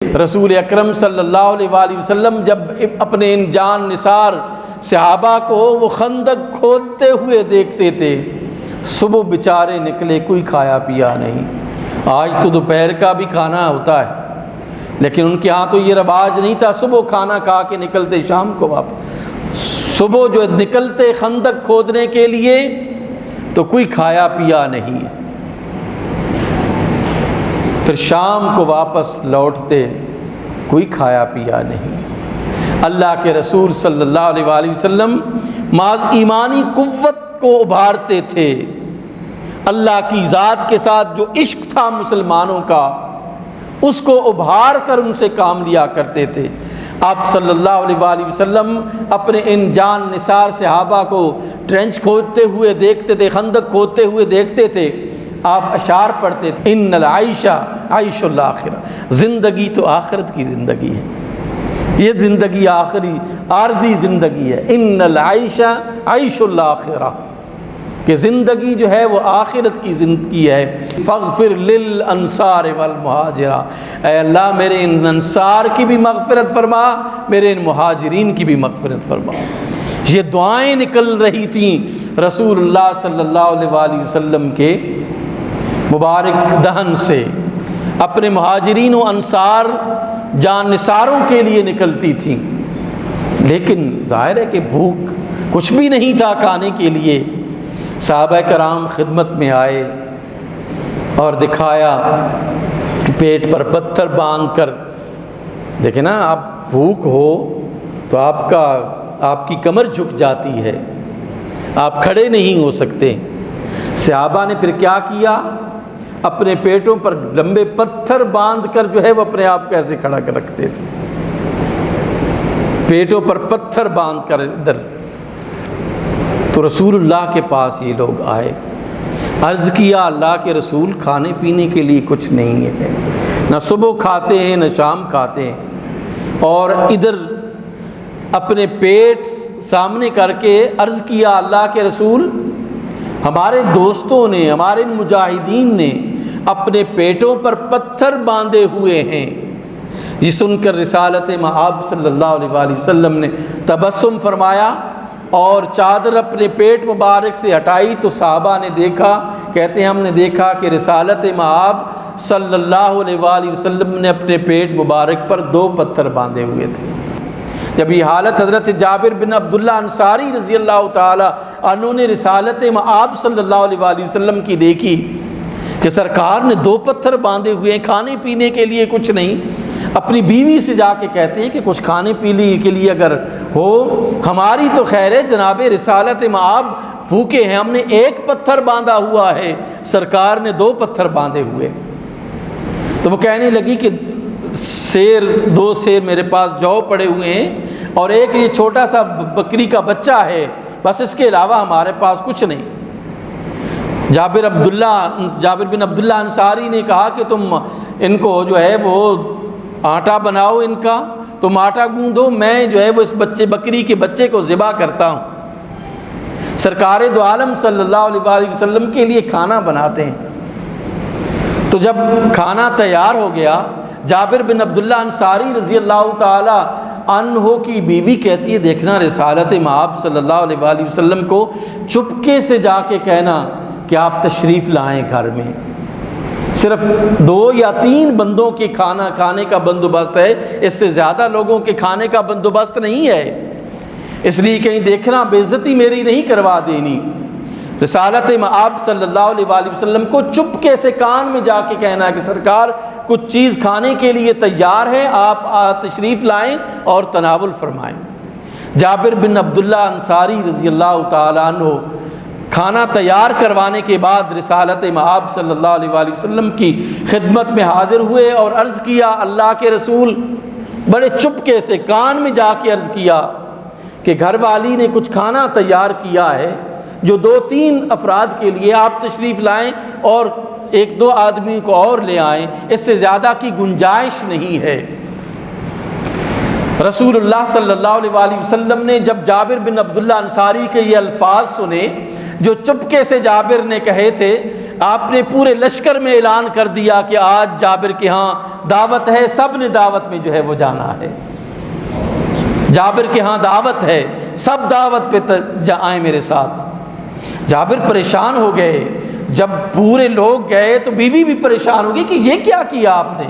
رسول اکرم صلی اللہ علیہ وآلہ وسلم جب اپنے ان جان نثار صحابہ کو وہ خندق کھودتے ہوئے دیکھتے تھے، صبح بیچارے نکلے، کوئی کھایا پیا نہیں۔ آج تو دوپہر کا بھی کھانا ہوتا ہے، لیکن ان کے ہاں تو یہ رواج نہیں تھا، صبح کھانا کھا کے نکلتے شام کو واپس۔ صبح جو نکلتے خندق کھودنے کے لیے تو کوئی کھایا پیا نہیں ہے، پھر شام کو واپس لوٹتے، کوئی کھایا پیا نہیں۔ اللہ کے رسول صلی اللہ علیہ وآلہ وسلم محض ایمانی قوت کو ابھارتے تھے، اللہ کی ذات کے ساتھ جو عشق تھا مسلمانوں کا اس کو ابھار کر ان سے کام لیا کرتے تھے۔ آپ صلی اللہ علیہ وآلہ وسلم اپنے ان جان نثار صحابہ کو ٹرنچ کھودتے ہوئے دیکھتے تھے، خندق کھودتے ہوئے دیکھتے تھے، آپ اشعار پڑھتے تھے، ان العیش عیش الآخرہ، زندگی تو آخرت کی زندگی ہے، یہ زندگی آخری عارضی زندگی ہے، ان العیش عیش الآخرہ، کہ زندگی جو ہے وہ آخرت کی زندگی ہے۔ فاغفر للانصار والمہاجرہ، اے اللہ میرے ان انصار کی بھی مغفرت فرما، میرے ان مہاجرین کی بھی مغفرت فرما۔ یہ دعائیں نکل رہی تھیں رسول اللہ صلی اللہ علیہ وآلہ وسلم کے مبارک دہن سے، اپنے مہاجرین و انصار جان نثاروں کے لیے نکلتی تھیں، لیکن ظاہر ہے کہ بھوک کچھ بھی نہیں تھا کھانے کے لیے۔ صحابہ کرام خدمت میں آئے اور دکھایا، پیٹ پر پتھر باندھ کر، دیکھیں نا، آپ بھوک ہو تو آپ کی کمر جھک جاتی ہے، آپ کھڑے نہیں ہو سکتے۔ صحابہ نے پھر کیا کیا، اپنے پیٹوں پر لمبے پتھر باندھ کر جو ہے وہ اپنے آپ کو ایسے کھڑا کر رکھتے تھے، پیٹوں پر پتھر باندھ کر ادھر۔ تو رسول اللہ کے پاس یہ لوگ آئے، عرض کیا اللہ کے رسول کھانے پینے کے لیے کچھ نہیں ہے، نہ صبح کھاتے ہیں نہ شام کھاتے ہیں، اور ادھر اپنے پیٹ سامنے کر کے عرض کیا اللہ کے رسول ہمارے دوستوں نے، ہمارے مجاہدین نے اپنے پیٹوں پر پتھر باندھے ہوئے ہیں۔ یہ سن کر رسالت مآب صلی اللہ علیہ وآلہ وسلم نے تبسم فرمایا اور چادر اپنے پیٹ مبارک سے ہٹائی، تو صحابہ نے دیکھا، کہتے ہیں ہم نے دیکھا کہ رسالت مآب صلی اللہ علیہ وآلہ وسلم نے اپنے پیٹ مبارک پر 2 پتھر باندھے ہوئے تھے۔ جب یہ حالت حضرت جابر بن عبداللہ انصاری رضی اللہ تعالی عنہ نے رسالت مآب صلی اللہ علیہ وآلہ وسلم کی دیکھی کہ سرکار نے 2 پتھر باندھے ہوئے ہیں، کھانے پینے کے لیے کچھ نہیں، اپنی بیوی سے جا کے کہتے ہیں کہ کچھ کھانے پینے کے لیے اگر ہو، ہماری تو خیر ہے جناب رسالت مآب بھوکے ہیں، ہم نے 1 پتھر باندھا ہوا ہے، سرکار نے 2 پتھر باندھے ہوئے۔ تو وہ کہنے لگی کہ 2 سیر میرے پاس جو پڑے ہوئے ہیں اور ایک یہ چھوٹا سا بکری کا بچہ ہے، بس اس کے علاوہ ہمارے پاس کچھ نہیں۔ جابر بن عبداللہ انصاری نے کہا کہ تم ان کو جو ہے وہ آٹا بناؤ، ان کا تم آٹا گوندھو، میں جو ہے وہ اس بکری کے بچے کو ذبح کرتا ہوں۔ سرکار دو عالم صلی اللہ علیہ وآلہ وسلم کے لیے کھانا بناتے ہیں۔ تو جب کھانا تیار ہو گیا، جابر بن عبداللہ انصاری رضی اللہ تعالی عنہ کی بیوی کہتی ہے دیکھنا رسالت مآب صلی اللہ علیہ وآلہ وسلم کو چپکے سے جا کے کہنا کہ آپ تشریف لائیں گھر میں، صرف 2 یا 3 بندوں کے کھانا کھانے کا بندوبست ہے، اس سے زیادہ لوگوں کے کھانے کا بندوبست نہیں ہے، اس لیے کہیں دیکھنا بے عزتی میری نہیں کروا دینی۔ رسالت مآب صلی اللہ علیہ وآلہ وسلم کو چپکے سے کان میں جا کے کہنا کہ سرکار کچھ چیز کھانے کے لیے تیار ہے، آپ تشریف لائیں اور تناول فرمائیں۔ جابر بن عبداللہ انصاری رضی اللہ تعالیٰ عنہ کھانا تیار کروانے کے بعد رسالت مآب صلی اللہ علیہ وآلہ وسلم کی خدمت میں حاضر ہوئے اور عرض کیا اللہ کے رسول، بڑے چپکے سے کان میں جا کے عرض کیا کہ گھر والی نے کچھ کھانا تیار کیا ہے جو 2-3 افراد کے لیے، آپ تشریف لائیں اور 1-2 آدمی کو اور لے آئیں، اس سے زیادہ کی گنجائش نہیں ہے۔ رسول اللہ صلی اللہ علیہ وآلہ وسلم نے جب جابر بن عبداللہ انصاری کے یہ الفاظ سنے جو چپکے سے جابر نے کہے تھے، آپ نے پورے لشکر میں اعلان کر دیا کہ آج جابر کے ہاں دعوت ہے، سب نے دعوت میں جو ہے وہ جانا ہے، جابر کے ہاں دعوت ہے، سب دعوت پہ آئیں میرے ساتھ۔ جابر پریشان ہو گئے، جب پورے لوگ گئے تو بیوی بھی پریشان ہو گئی کہ یہ کیا کیا آپ نے۔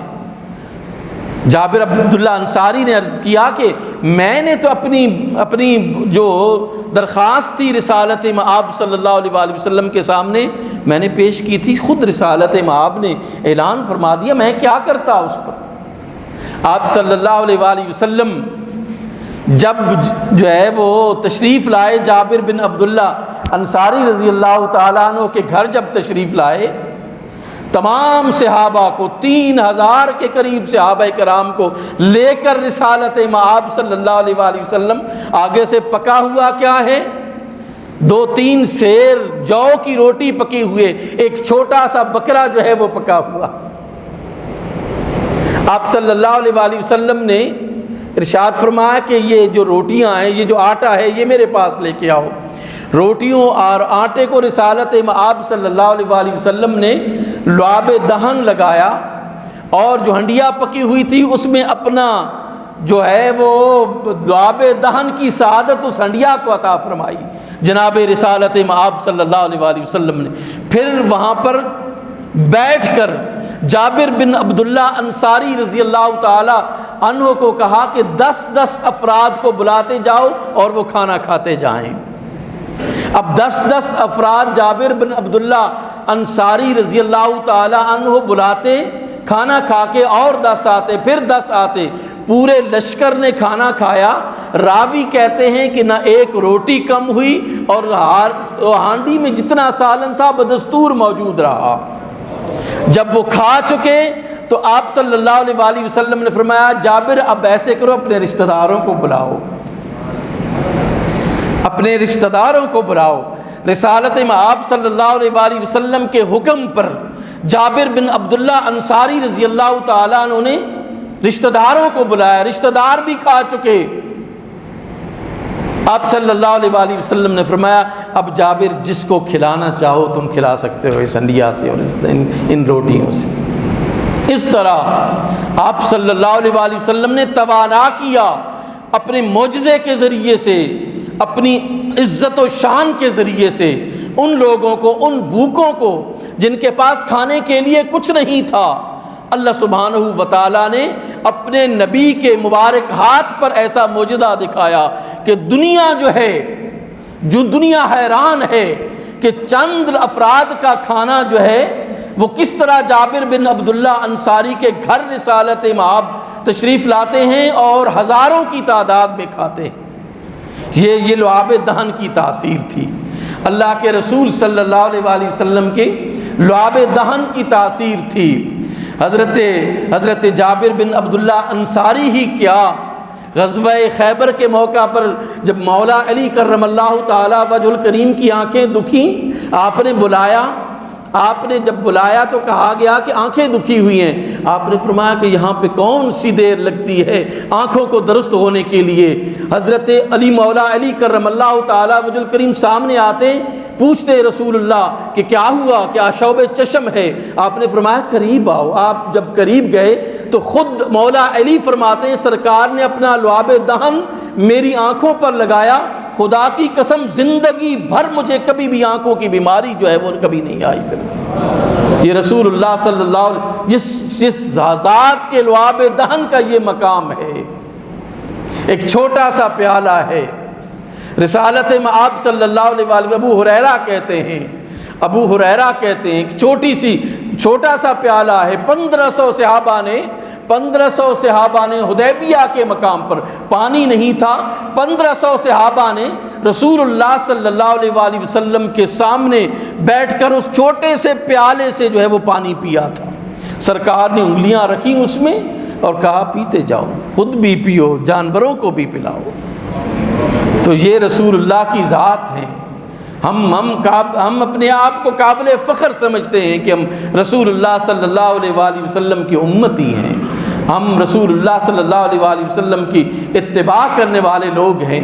جابر عبداللہ انصاری نے عرض کیا کہ میں نے تو اپنی جو درخواست تھی رسالت مآب صلی اللہ علیہ وآلہ وسلم کے سامنے میں نے پیش کی تھی، خود رسالت مآب نے اعلان فرما دیا، میں کیا کرتا اس پر۔ آپ صلی اللہ علیہ وآلہ وسلم جب جو ہے وہ تشریف لائے، جابر بن عبداللہ انصاری رضی اللہ تعالیٰ عنہ کے گھر جب تشریف لائے، تمام صحابہ کو 3000 کے قریب صحابہ کرام کو لے کر رسالت مآب صلی اللہ علیہ وآلہ وسلم، آگے سے پکا ہوا کیا ہے، 2-3 سیر جو کی روٹی پکی ہوئے، ایک چھوٹا سا بکرا جو ہے وہ پکا ہوا۔ آپ صلی اللہ علیہ وآلہ وسلم نے ارشاد فرمایا کہ یہ جو روٹیاں ہیں، یہ جو آٹا ہے، یہ میرے پاس لے کے آؤ۔ روٹیوں اور آٹے کو رسالت مآب صلی اللہ علیہ وآلہ وسلم نے لعاب دہن لگایا، اور جو ہنڈیا پکی ہوئی تھی اس میں اپنا جو ہے وہ لعاب دہن کی سعادت اس ہنڈیا کو عطا فرمائی جناب رسالت مآب صلی اللہ علیہ وآلہ وسلم نے۔ پھر وہاں پر بیٹھ کر جابر بن عبداللہ انصاری رضی اللہ تعالی عنہ کو کہا کہ 10 افراد کو بلاتے جاؤ اور وہ کھانا کھاتے جائیں۔ اب 10 افراد جابر بن عبداللہ انصاری رضی اللہ تعالی عنہ بلاتے، کھانا کھا کے اور 10 آتے، پھر 10 آتے، پورے لشکر نے کھانا کھایا۔ راوی کہتے ہیں کہ نہ ایک روٹی کم ہوئی، اور ہانڈی میں جتنا سالن تھا بدستور موجود رہا۔ جب وہ کھا چکے تو آپ صلی اللہ علیہ وآلہ وسلم نے فرمایا، جابر اب ایسے کرو، اپنے رشتہ داروں کو بلاؤ، اپنے رشتہ داروں کو بلاؤ۔ رسالت مآب صلی اللہ علیہ وآلہ وسلم کے حکم پر جابر بن عبداللہ انصاری رضی اللہ تعالیٰ عنہ نے رشتہ داروں کو بلایا، رشتہ دار بھی کھا چکے۔ آپ صلی اللہ علیہ وآلہ وسلم نے فرمایا، اب جابر جس کو کھلانا چاہو تم کھلا سکتے ہو اس ہنڈیا سے اور ان روٹیوں سے۔ اس طرح آپ صلی اللہ علیہ وآلہ وسلم نے توانا کیا، اپنے معجزے کے ذریعے سے، اپنی عزت و شان کے ذریعے سے ان لوگوں کو، ان بھوکوں کو جن کے پاس کھانے کے لیے کچھ نہیں تھا، اللہ سبحانہ و تعالیٰ نے اپنے نبی کے مبارک ہاتھ پر ایسا معجزہ دکھایا کہ دنیا جو ہے، جو دنیا حیران ہے کہ چند افراد کا کھانا جو ہے وہ کس طرح جابر بن عبداللہ انصاری کے گھر رسالت مآب تشریف لاتے ہیں اور ہزاروں کی تعداد میں کھاتے ہیں۔ یہ لعاب دہن کی تاثیر تھی، اللہ کے رسول صلی اللہ علیہ وآلہ وسلم کے لعاب دہن کی تاثیر تھی۔ حضرت جابر بن عبداللہ انصاری ہی کیا، غزوہ خیبر کے موقع پر جب مولا علی کرم اللہ تعالی وجہ الکریم کی آنکھیں دکھیں، آپ نے بلایا، آپ نے جب بلایا تو کہا گیا کہ آنکھیں دکھی ہوئی ہیں۔ آپ نے فرمایا کہ یہاں پہ کون سی دیر لگتی ہے آنکھوں کو درست ہونے کے لیے۔ حضرت علی مولا علی کرم اللہ تعالی وجہ الکریم سامنے آتے، پوچھتے رسول اللہ کہ کیا ہوا، کیا شوب چشم ہے؟ آپ نے فرمایا قریب آؤ۔ آپ جب قریب گئے تو خود مولا علی فرماتے ہیں سرکار نے اپنا لعاب دہن میری آنکھوں پر لگایا، خدا کی قسم زندگی بھر مجھے کبھی بھی آنکھوں کی بیماری جو ہے وہ کبھی نہیں آئی۔ پھر یہ رسول اللہ صلی اللہ علیہ جس ذات کے لعاب دہن کا یہ مقام ہے، ایک چھوٹا سا پیالہ ہے، رسالت مآب صلی اللہ علیہ وآلہ ابو ہریرہ کہتے ہیں ایک چھوٹا سا پیالہ ہے۔ 1500 صحابہ نے حدیبیہ کے مقام پر، پانی نہیں تھا، 1500 صحابہ نے رسول اللہ صلی اللہ علیہ وآلہ وسلم کے سامنے بیٹھ کر اس چھوٹے سے پیالے سے جو ہے وہ پانی پیا تھا۔ سرکار نے انگلیاں رکھی اس میں اور کہا پیتے جاؤ، خود بھی پیو، جانوروں کو بھی پلاؤ۔ تو یہ رسول اللہ کی ذات ہیں۔ ہم اپنے آپ کو قابل فخر سمجھتے ہیں کہ ہم رسول اللہ صلی اللہ علیہ وآلہ وسلم کی امتی ہیں، ہم رسول اللہ صلی اللہ علیہ وآلہ وسلم کی اتباع کرنے والے لوگ ہیں۔